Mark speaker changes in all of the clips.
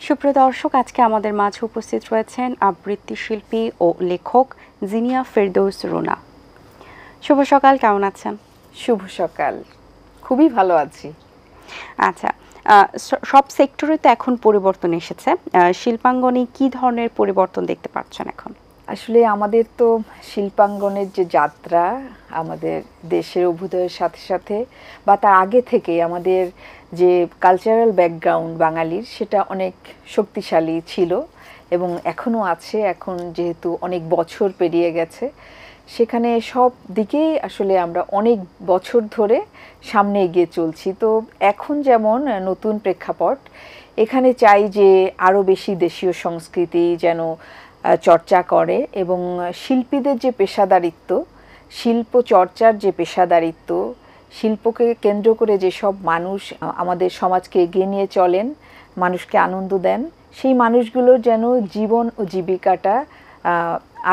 Speaker 1: সুপ্রিয় দর্শক, আজকে আমাদের মাঝে উপস্থিত রয়েছেন আবৃত্তি শিল্পী ও লেখক জিনিয়া ফেরদৌস রুনা। শুভ সকাল, কেমন আছেন?
Speaker 2: শুভ সকাল, খুবই ভালো আছি।
Speaker 1: আচ্ছা, সব সেক্টরে তো এখন পরিবর্তন এসেছে, শিল্পাঙ্গনে কি ধরনের পরিবর্তন দেখতে পাচ্ছেন এখন?
Speaker 2: আসলে আমাদের তো শিল্পাঙ্গনের যে যাত্রা আমাদের দেশের অভ্যুদয়ের সাথে সাথে বা তার আগে থেকে আমাদের যে কালচারাল ব্যাকগ্রাউন্ড বাঙালির, সেটা অনেক শক্তিশালী ছিল এবং এখনও আছে। এখন যেহেতু অনেক বছর পেরিয়ে গেছে, সেখানে সব দিকেই আসলে আমরা অনেক বছর ধরে সামনে এগিয়ে চলছি। তো এখন যেমন নতুন প্রেক্ষাপট, এখানে চাই যে আরও বেশি দেশীয় সংস্কৃতি যেন চর্চা করে এবং শিল্পীদের যে পেশাদারিত্ব, শিল্প চর্চার যে পেশাদারিত্ব, শিল্পকে কেন্দ্র করে যেসব মানুষ আমাদের সমাজকে এগিয়ে নিয়ে চলেন, মানুষকে আনন্দ দেন, সেই মানুষগুলোর যেন জীবন ও জীবিকাটা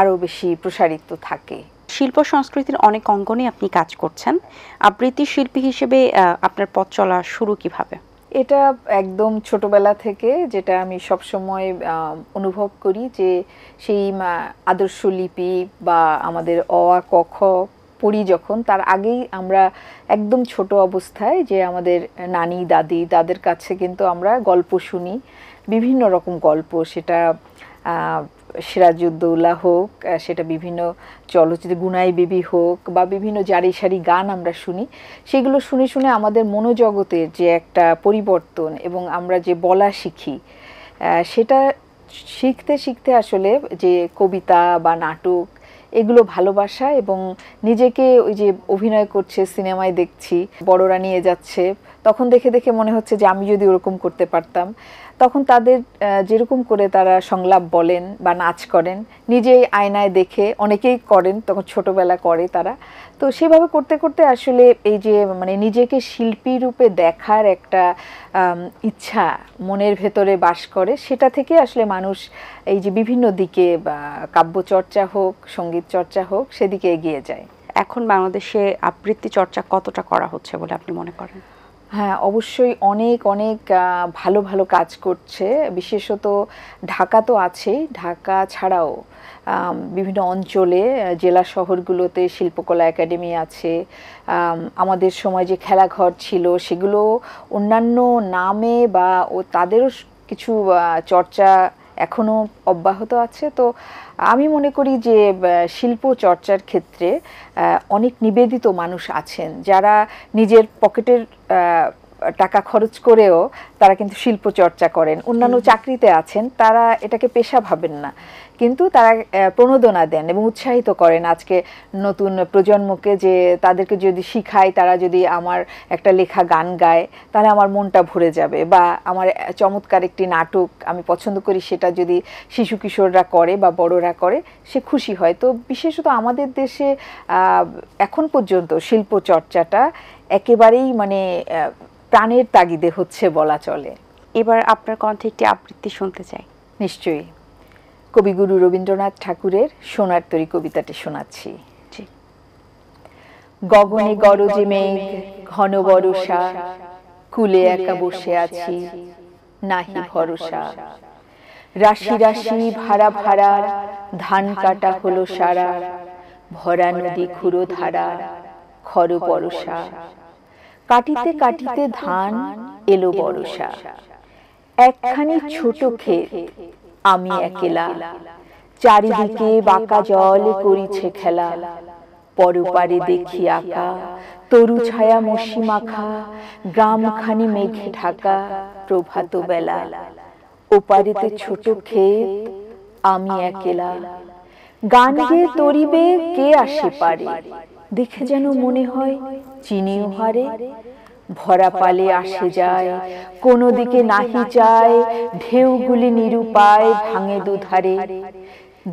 Speaker 2: আরও বেশি প্রসারিত থাকে।
Speaker 1: শিল্প সংস্কৃতির অনেক অঙ্গনে আপনি কাজ করছেন, আবৃত্তি শিল্পী হিসেবে আপনার পথ চলা শুরু কিভাবে?
Speaker 2: এটা একদম ছোটবেলা থেকে, যেটা আমি সবসময় অনুভব করি, যে সেই আদর্শ লিপি বা আমাদের অ আ ক খ পড়ি যখন, তার আগেই আমরা একদম ছোট অবস্থায় যে আমাদের নানি দাদি তাদের কাছে কিন্তু আমরা গল্প শুনি, বিভিন্ন রকম গল্প, সেটা সিরাজউদ্দৌলা হোক, সেটা বিভিন্ন চলচ্চিত্র গুনাই বেবি হোক, বা বিভিন্ন জারি সারি গান আমরা শুনি। সেগুলো শুনে শুনে আমাদের মনোজগতের যে একটা পরিবর্তন এবং আমরা যে বলা শিখি, সেটা শিখতে শিখতে আসলে যে কবিতা বা নাটক, এগুলো ভালোবাসা এবং নিজেকে ওই যে অভিনয় করছে, সিনেমায় দেখছি বড়রা নিয়ে যাচ্ছে, তখন দেখে দেখে মনে হচ্ছে যে আমি যদি ওরকম করতে পারতাম। তখন তাদের যেরকম করে তারা সংলাপ বলেন বা নাচ করেন, নিজেই আয়নায় দেখে, অনেকেই করেন তখন, ছোটবেলা করে তারা। তো সেভাবে করতে করতে আসলে এই যে মানে নিজেকে শিল্পী রূপে দেখার একটা ইচ্ছা মনের ভেতরে বাস করে, সেটা থেকে আসলে মানুষ এই যে বিভিন্ন দিকে কাব্যচর্চা হোক, সঙ্গীত চর্চা হোক, সেদিকে এগিয়ে যায়।
Speaker 1: এখন বাংলাদেশে আবৃত্তি চর্চা কতটা করা হচ্ছে বলে আপনি মনে করেন?
Speaker 2: হ্যাঁ, অবশ্যই অনেক অনেক ভালো ভালো কাজ করছে। বিশেষত ঢাকা তো আছেই, ঢাকা ছাড়াও বিভিন্ন অঞ্চলে, জেলা শহরগুলোতে শিল্পকলা একাডেমি আছে। আমাদের সময় যে খেলাঘর ছিল, সেগুলো অন্যান্য নামে বা তাদেরও কিছু চর্চা এখনও অব্যাহত আছে। তো আমি মনে করি যে শিল্প চর্চার ক্ষেত্রে অনেক নিবেদিত মানুষ আছেন, যারা নিজের পকেটের টাকা খরচ করেও তারা কিন্তু শিল্প চর্চা করেন। অন্যান্য চাকরিতে আছেন, তারা এটাকে পেশা ভাবেন না, কিন্তু তারা প্রণোদনা দেন এবং উৎসাহিত করেন আজকে নতুন প্রজন্মকে, যে তাদেরকে যদি শিখাই, তারা যদি আমার একটা লেখা গান গায়, তাহলে আমার মনটা ভরে যাবে, বা আমার চমৎকার একটি নাটক আমি পছন্দ করি, সেটা যদি শিশু কিশোররা করে বা বড়রা করে, সে খুশি হয়। তো বিশেষত আমাদের দেশে এখন পর্যন্ত শিল্প চর্চাটা একেবারেই মানে প্রাণের তাগিদে হচ্ছে বলা চলে।
Speaker 1: এবার আপনার কণ্ঠে একটি আবৃত্তি শুনতে চাই।
Speaker 2: নিশ্চয়ই, কবিগুরু রবীন্দ্রনাথ ঠাকুরের সোনার তরী কবিতাটি শোনাচ্ছি। গগনে গরজে মেঘ, ঘন বর্ষা, কুলে একা বসে আছি, নাহি ভরসা। রাশি রাশি ভাড়া ভাড়া, ধান কাটা হলো সারা, ভরা নদী খুঁড়ো ধারা, খর পরশা। কাটিতে কাটিতে ধান এলো বর্ষা, একখানি ছোট ক্ষেত, আমি একেলা, চারিদিকে বাঁকা জল করিছে খেলা। পরপারে দেখি আঁকা, তরু ছায়া মসি মাখা, গ্রামখানি মেঘে ঢাকা, প্রভাত বেলা। ওপারেতে ছোট ক্ষেত, আমি একেলা, গান গেয়ে তরিবে কে আসে পারে, দেখে যেন মনে হয় চিনি হারে। ভরা পালে আসে যায়, কোনো দিকে নাহি চায়, ঢেউগুলি নিরুপায় ভাঙে দুধারে,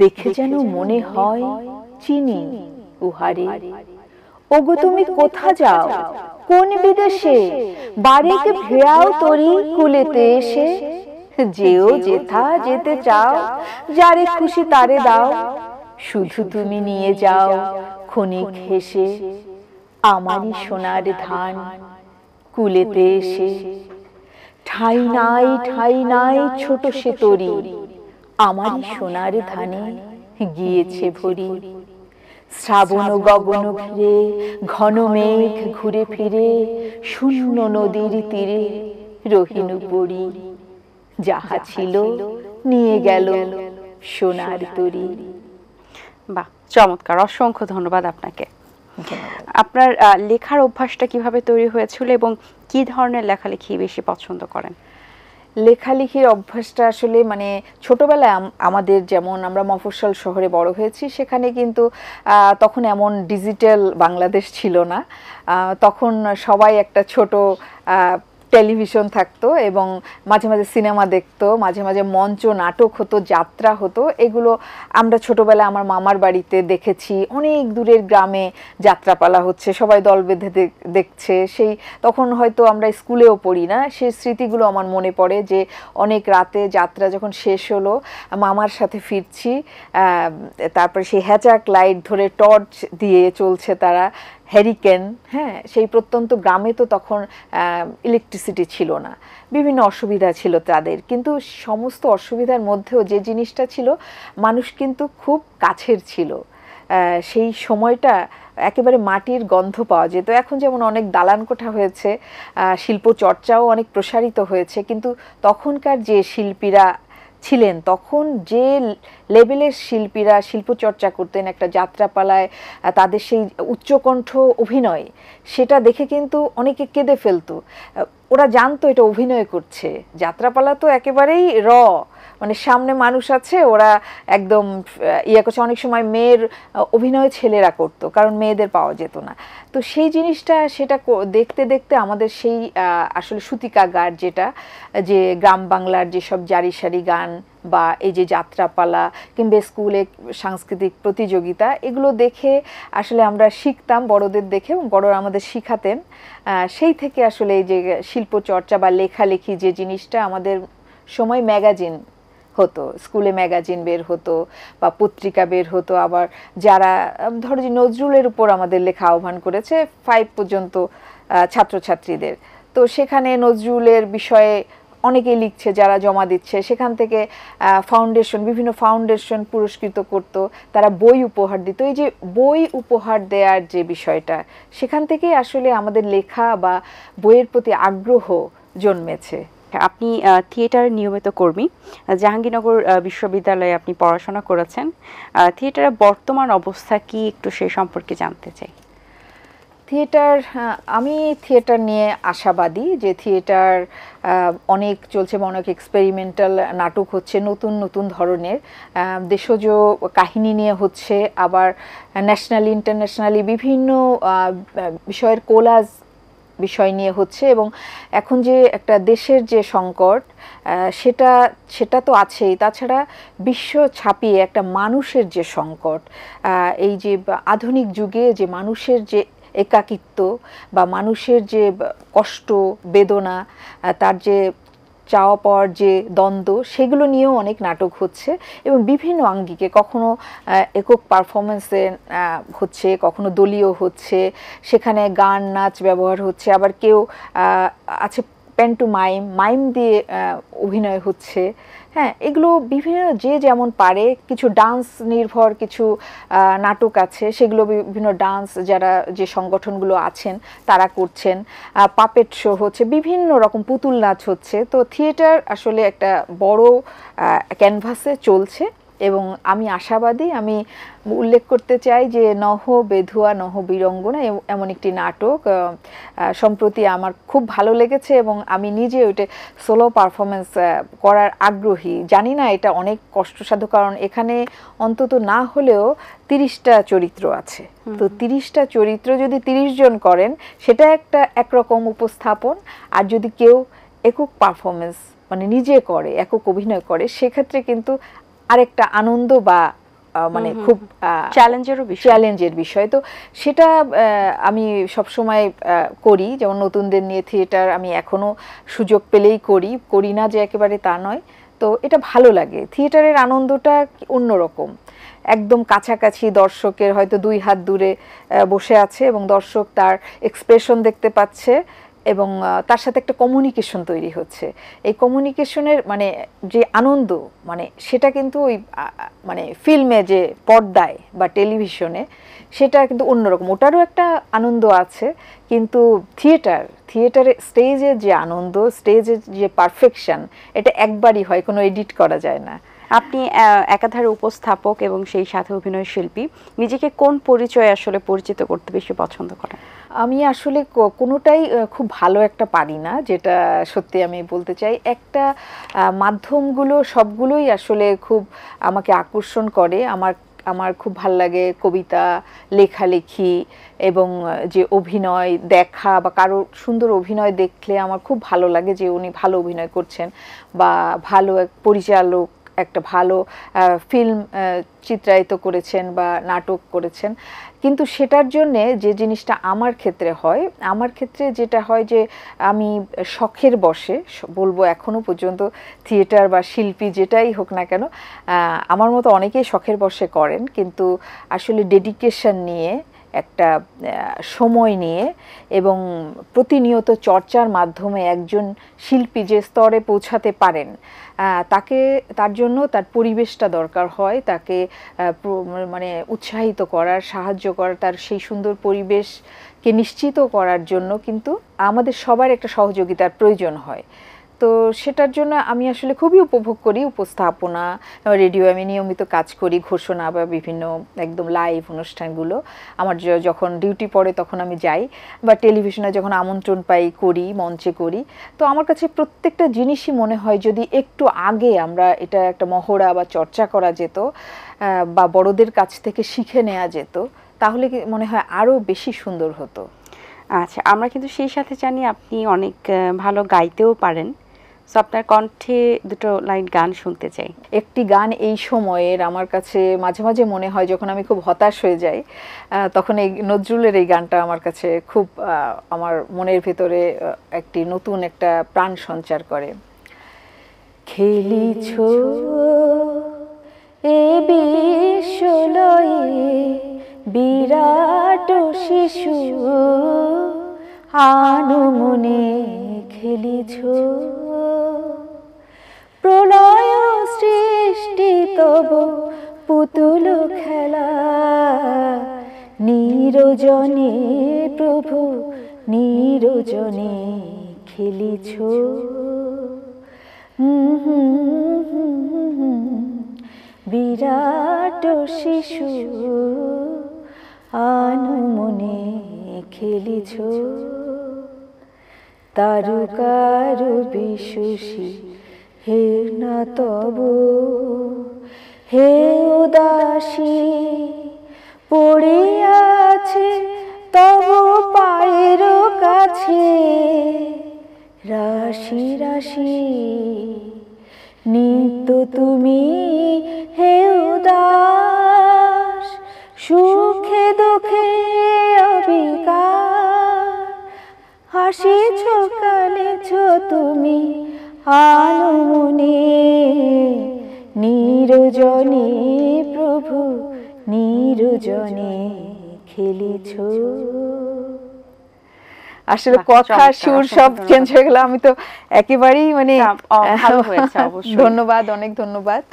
Speaker 2: দেখে যেন মনে হয় চিনি উহারে। ওগো তুমি কোথা যাও, কোন বিদেশে, বাড়িকে ফেরাও তরি কুলেতে এসে। যেও যেথা যেতে চাও, যারে খুশি তারে দাও, শুধু তুমি নিয়ে যাও ক্ষণিক হেসে, আমারই সোনার ধান কুলেতে এসে। ঠাই নাই ছোট সে তরি, আমারই সোনার ধানে গিয়েছে ভরি। শ্রাবণ গগন ঘিরে ঘন মেঘ ঘুরে ফিরে, শূন্য নদীর তীরে রহিনু পড়ি। যাহা ছিল নিয়ে গেল সোনার তরি।
Speaker 1: বাহ, চমৎকার, অসংখ্য ধন্যবাদ আপনাকে। আপনার লেখার অভ্যাসটা কিভাবে তৈরি হয়েছিল এবং কি ধরনের লেখালেখি বেশি পছন্দ করেন?
Speaker 2: লেখালেখির অভ্যাসটা আসলে মানে ছোটবেলায় আমাদের যেমন আমরা মফস্বল শহরে বড় হয়েছি, সেখানে কিন্তু তখন এমন ডিজিটাল বাংলাদেশ ছিল না। তখন সবাই একটা ছোট টেলিভিশন থাকতো এবং মাঝে মাঝে সিনেমা দেখতো, মাঝে মাঝে মঞ্চ নাটক হতো, যাত্রা হতো। এগুলো আমরা ছোটবেলায় আমার মামার বাড়িতে দেখেছি। অনেক দূরের গ্রামে যাত্রাপালা হচ্ছে, সবাই দল বেঁধে দেখছে। সেই তখন হয়তো আমরা স্কুলেও পড়ি না, সেই স্মৃতিগুলো আমার মনে পড়ে যে অনেক রাতে যাত্রা যখন শেষ হলো, মামার সাথে ফিরছি, তারপরে সেই হ্যাচাক লাইট ধরে টর্চ দিয়ে চলছে তারা, হ্যারিকেন। হ্যাঁ, সেই প্রত্যন্ত গ্রামে তো তখন ইলেকট্রিসিটি ছিল না, বিভিন্ন অসুবিধা ছিল তাদের, কিন্তু সমস্ত অসুবিধার মধ্যেও যে জিনিসটা ছিল, মানুষ কিন্তু খুব কাছের ছিল। সেই সময়টা একেবারে মাটির গন্ধ পাওয়া যেত। এখন যেমন অনেক দালান কোঠা হয়েছে, শিল্প চর্চাও অনেক প্রসারিত হয়েছে, কিন্তু তখনকার যে শিল্পীরা ছিলেন, তখন যে লেভেলের শিল্পীরা শিল্পচর্চা করতেন একটা যাত্রাপালায়, তাদের সেই উচ্চকণ্ঠ অভিনয়, সেটা দেখে কিন্তু অনেকে কেঁদে ফেলতো। ওরা জানতো এটা অভিনয় করছে। যাত্রাপালা তো একেবারেই মানে সামনে মানুষ আছে, ওরা একদম ইয়ে করছে। অনেক সময় মেয়ের অভিনয় ছেলেরা করতো, কারণ মেয়েদের পাওয়া যেত না। তো সেই জিনিসটা, সেটা দেখতে দেখতে আমাদের সেই আসলে সুতিকা গান, যেটা যে গ্রাম বাংলার যেসব জারি সারি গান বা এই যে যাত্রাপালা কিংবা স্কুলে সাংস্কৃতিক প্রতিযোগিতা, এগুলো দেখে আসলে আমরা শিখতাম বড়দের দেখে, এবং বড়রা আমাদের শিখাতেন। সেই থেকে আসলে এই যে শিল্পচর্চা বা লেখালেখি যে জিনিসটা, আমাদের সময় ম্যাগাজিন হতো, স্কুলে ম্যাগাজিন বের হতো বা পত্রিকা বের হতো। আবার যারা ধরো যে নজরুলের উপর আমাদের লেখা আহ্বান করেছে 5 পর্যন্ত ছাত্রছাত্রীদের, তো সেখানে নজরুলের বিষয়ে অনেকেই লিখছে, যারা জমা দিচ্ছে, সেখান থেকে বিভিন্ন ফাউন্ডেশন পুরস্কৃত করত, তারা বই উপহার দিত। এই যে বই উপহার দেওয়ার যে বিষয়টা, সেখান থেকেই আসলে আমাদের লেখা বা বইয়ের প্রতি আগ্রহ জন্মেছে।
Speaker 1: আপনি থিয়েটারের নিয়মিত কর্মী, জাহাঙ্গীরনগর বিশ্ববিদ্যালয়ে আপনি পড়াশোনা করেছেন। থিয়েটারের বর্তমান অবস্থা কি, একটু সে সম্পর্কে জানতে চাই।
Speaker 2: আমি থিয়েটার নিয়ে আশাবাদী যে থিয়েটার অনেক চলছে, অনেক এক্সপেরিমেন্টাল নাটক হচ্ছে, নতুন নতুন ধরনের দেশজ কাহিনী নিয়ে হচ্ছে, আবার ন্যাশনালি ইন্টারন্যাশনালি বিভিন্ন বিষয়ের কোলাজ বিষয় নিয়ে হচ্ছে। এবং এখন যে একটা দেশের যে সংকট, সেটা তো আছেই, তাছাড়া বিশ্ব ছাপিয়ে একটা মানুষের যে সংকট, এই যে আধুনিক যুগে যে মানুষের যে একাকিত্ব বা মানুষের যে কষ্ট বেদনা, তার যে চাওয়া পাওয়ার যে দ্বন্দ্ব, সেগুলো নিয়েও অনেক নাটক হচ্ছে এবং বিভিন্ন আঙ্গিকে, কখনো একক পারফরমেন্সে হচ্ছে, কখনো দলীয় হচ্ছে, সেখানে গান নাচ ব্যবহার হচ্ছে, আবার কেউ আছে মাইম দিয়ে অভিনয় হচ্ছে। হ্যাঁ, এগুলো বিভিন্ন, যে যেমন পারে। কিছু ডান্স নির্ভর কিছু নাটক আছে, সেগুলো বিভিন্ন ডান্স যারা যে সংগঠনগুলো আছেন তারা করছেন। পাপেট শো হচ্ছে, বিভিন্ন রকম পুতুল নাচ হচ্ছে। তো থিয়েটার আসলে একটা বড় ক্যানভাসে চলছে এবং আমি আশাবাদী। আমি উল্লেখ করতে চাই যে নহ বেধুয়া নহ বীরঙ্গনা এমন একটি নাটক সম্প্রতি আমার খুব ভালো লেগেছে এবং আমি নিজে ওইটা সোলো পারফরমেন্স করার আগ্রহী। জানি না এটা অনেক কষ্টসাধ্য, কারণ এখানে অন্তত না হলেও 30টা চরিত্র আছে। তো 30টা চরিত্র যদি 30 জন করেন, সেটা একটা একরকম উপস্থাপন। আর যদি কেউ একক পারফরমেন্স মানে নিজে করে, একক অভিনয় করে, সেক্ষেত্রে কিন্তু আরেকটা আনন্দ বা মানে খুব চ্যালেঞ্জের বিষয়। তো সেটা আমি সবসময় করি, যেমন নতুনদের নিয়ে থিয়েটার আমি এখনো সুযোগ পেলেই করি না যে একেবারে তা নয়। তো এটা ভালো লাগে, থিয়েটারের আনন্দটা অন্যরকম, একদম কাছাকাছি, দর্শকের হয়তো 2 হাত দূরে বসে আছে এবং দর্শক তার এক্সপ্রেশন দেখতে পাচ্ছে, এবং তার সাথে একটা কমিউনিকেশন তৈরি হচ্ছে। এই কমিউনিকেশনের মানে যে আনন্দ, মানে সেটা কিন্তু ওই মানে ফিল্মে যে পর্দায় বা টেলিভিশনে সেটা কিন্তু অন্যরকম, ওটারও একটা আনন্দ আছে। কিন্তু থিয়েটারে স্টেজের যে আনন্দ, স্টেজের যে পারফেকশন, এটা একবারই হয়, কোনো এডিট করা যায় না।
Speaker 1: আপনি একাধারে উপস্থাপক এবং সেই সাথে অভিনয় শিল্পী, নিজেকে কোন পরিচয়ে আসলে পরিচিত করতে বেশি পছন্দ করেন?
Speaker 2: আমি আসলে কোনোটাই খুব ভালো একটা পারি না, যেটা সত্যি আমি বলতে চাই। একটা মাধ্যমগুলো সবগুলোই আসলে খুব আমাকে আকর্ষণ করে। আমার খুব ভাল লাগে কবিতা, লেখালেখি এবং যে অভিনয় দেখা, বা কারো সুন্দর অভিনয় দেখলে আমার খুব ভালো লাগে যে উনি ভালো অভিনয় করছেন, বা ভালো এক পরিচালক একটা ভালো ফিল্ম চিত্রায়িত করেছেন বা নাটক করেছেন। কিন্তু সেটার জন্যে যে জিনিসটা আমার ক্ষেত্রে যেটা হয় যে আমি শখের বশে বলবো, এখনো পর্যন্ত থিয়েটার বা শিল্পী যেটাই হোক না কেন, আমার মতো অনেকেই শখের বশে করেন, কিন্তু আসলে ডেডিকেশন নিয়ে, একটা সময় নিয়ে এবং প্রতিনিয়ত চর্চার মাধ্যমে একজন শিল্পী যে স্তরে পৌঁছাতে পারেন, তার জন্য তার পরিবেশটা দরকার হয়, তাকে মানে উৎসাহিত করার, সাহায্য করার, তার সেই সুন্দর পরিবেশকে নিশ্চিত করার জন্য কিন্তু আমাদের সবার একটা সহযোগিতার প্রয়োজন হয়। তো সেটার জন্য আমি আসলে খুবই উপভোগ করি উপস্থাপনা। রেডিও আমি নিয়মিত কাজ করি, ঘোষণা বা বিভিন্ন একদম লাইভ অনুষ্ঠানগুলো আমার যখন ডিউটি পড়ে তখন আমি যাই, বা টেলিভিশনে যখন আমন্ত্রণ পাই করি, মঞ্চে করি। তো আমার কাছে প্রত্যেকটা জিনিসই মনে হয় যদি একটু আগে আমরা এটা একটা মহড়া বা চর্চা করা যেত, বা বড়দের কাছ থেকে শিখে নেওয়া যেত, তাহলে মনে হয় আরও বেশি সুন্দর হতো।
Speaker 1: আচ্ছা, আমরা কিন্তু সেই সাথে জানি আপনি অনেক ভালো গাইতেও পারেন। সো আপনার কণ্ঠে দুটো লাইন গান শুনতে চাই।
Speaker 2: একটি গান এই সময়ের আমার কাছে মাঝে মাঝে মনে হয়, যখন আমি খুব হতাশ হয়ে যাই, তখন এই নজরুলের এই গানটা আমার কাছে খুব আমার মনের ভেতরে একটি নতুন একটা প্রাণ সঞ্চার করে। খেলিছ এ বিশ্বলয়ে বিরাট শিশু, আনুমনে খেলিছ প্রলয় সৃষ্টি তব পুতুল খেলা, নিরজনে প্রভু নিরজনে খেলিছ। বিরাট শিশু আনুমনে খেলিছ, তারকার বিশুষি হে না তব, হে উদাসী পড়িয়াছে তব পায়ের কাছে, রাশি রাশি নিত্য তুমি হে উদাস, সুখে দুঃখে অবিকার, হাসিছ কাঁদেছ তুমি আনুমনে, নিরজনে প্রভু নিরজনে খেলিছ। আসলে কথা সুর সব চেঞ্জ হয়ে গেল, আমি তো একেবারেই মানে ধন্যবাদ, অনেক ধন্যবাদ।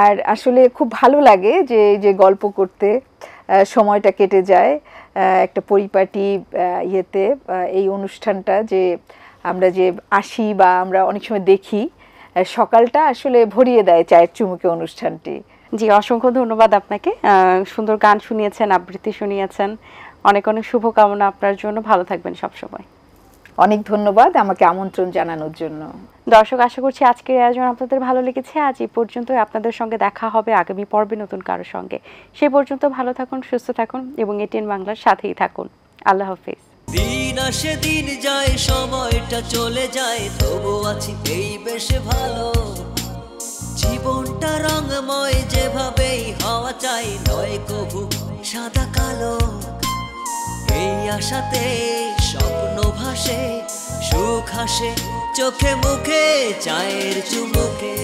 Speaker 2: আর আসলে খুব ভালো লাগে যে গল্প করতে সময়টা কেটে যায় একটা পরিপাটি ইয়েতে। এই অনুষ্ঠানটা যে আমরা যে আসি বা আমরা অনেক সময় দেখি, সকালটা আসলে ভরিয়ে দেয় চায়ের চুমুকে অনুষ্ঠানটি।
Speaker 1: জি, অসংখ্য ধন্যবাদ আপনাকে। সুন্দর গান শুনিয়েছেন, আবৃত্তি শুনিয়েছেন। অনেক অনেক শুভকামনা আপনার জন্য। ভালো থাকবেন সবসময়।
Speaker 2: অনেক ধন্যবাদ আমাকে আমন্ত্রণ জানানোর জন্য।
Speaker 1: দর্শক, আশা করছি আজকের আয়োজন আপনাদের ভালো লেগেছে। আজ এই পর্যন্তই। আপনাদের সঙ্গে দেখা হবে আগামী পর্বে নতুন কারোর সঙ্গে। সেই পর্যন্ত ভালো থাকুন, সুস্থ থাকুন এবং এটিএন বাংলার সাথেই থাকুন। আল্লাহ হাফেজ।
Speaker 3: দিন আসে দিন যায়, সময়টা চলে যায়, তবু আছি এই বেশ ভালো। জীবনটা রঙময়, যেভাবেই হওয়া চাই, নয় কভু সাদা কালো। এই আশাতে স্বপ্ন ভাসে, সুখ হাসে চোখে মুখে চায়ের চুমুকে।